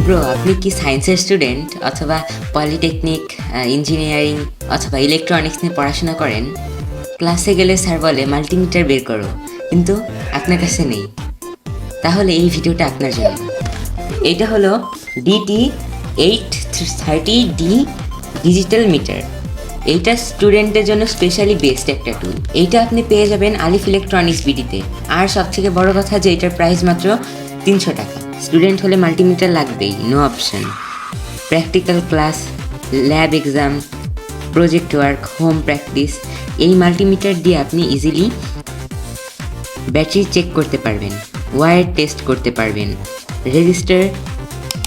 Bro, আপনি কি সায়েন্সের স্টুডেন্ট অথবা পলিটেকনিক, ইঞ্জিনিয়ারিং অথবা ইলেকট্রনিক্স নিয়ে পড়াশোনা করেন? ক্লাসে গেলে স্যার বলে মাল্টিমিটার বের করো, কিন্তু আপনার কাছে নেই। তাহলে এই ভিডিওটা আপনার জন্য। এটা হলো DT-830D ডিজিটাল মিটার। এইটা স্টুডেন্টের জন্য স্পেশালি বেস্ট একটা টুল। এইটা আপনি পেয়ে যাবেন আলিফ ইলেকট্রনিক্স বিডিতে। আর সবথেকে বড় কথা যে এটার প্রাইস মাত্র 300 টাকা। স্টুডেন্ট হলে মাল্টিমিটার লাগবেই, no option. Practical class, lab exam, project work, home practice, এই মাল্টিমিটার দিয়ে আপনি ইজিলি ব্যাটারি চেক করতে পারবেন, ওয়্যার টেস্ট করতে পারবেন, রেজিস্টার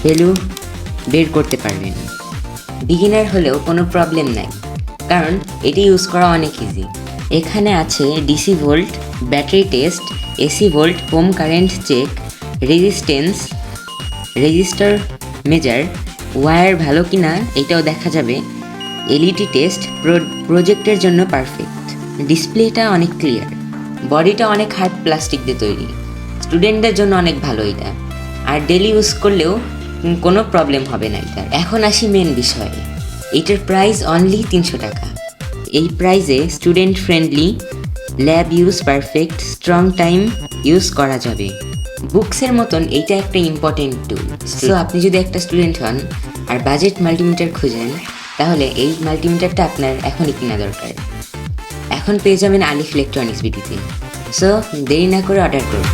ভ্যালু বের করতে পারবেন। বিগিনার হলেও কোনো প্রবলেম নাই, কারণ এটি ইউজ করা অনেক ইজি। এখানে আছে DC volt, battery test, AC volt, home current check, resistance, resistor measure, wire ভালো কিনা এটাও দেখা যাবে, এলইডি টেস্ট, প্রজেক্টের জন্য পারফেক্ট। ডিসপ্লেটা অনেক ক্লিয়ার, বডিটা অনেক হার্ড প্লাস্টিক দিয়ে তৈরি, স্টুডেন্টদের জন্য অনেক ভালো এটা। আর ডেলি ইউজ করলেও কোনো প্রবলেম হবে না এটার। এখন আসি মেন বিষয়ে, এটার প্রাইস অনলি 300 টাকা। এই প্রাইসে student friendly, lab use perfect, strong time use করা যাবে। বুকসের মতন এইটা একটা ইম্পর্টেন্ট টুল। সো আপনি যদি একটা স্টুডেন্ট হন আর বাজেট মাল্টিমিটার খুঁজেন, তাহলে এই মাল্টিমিটারটা আপনার এখনই কেনা দরকার। এখন পেয়ে যাবেন আলিফ ইলেকট্রনিক্স বিডিতে। সো দেরি না করে অর্ডার করুন।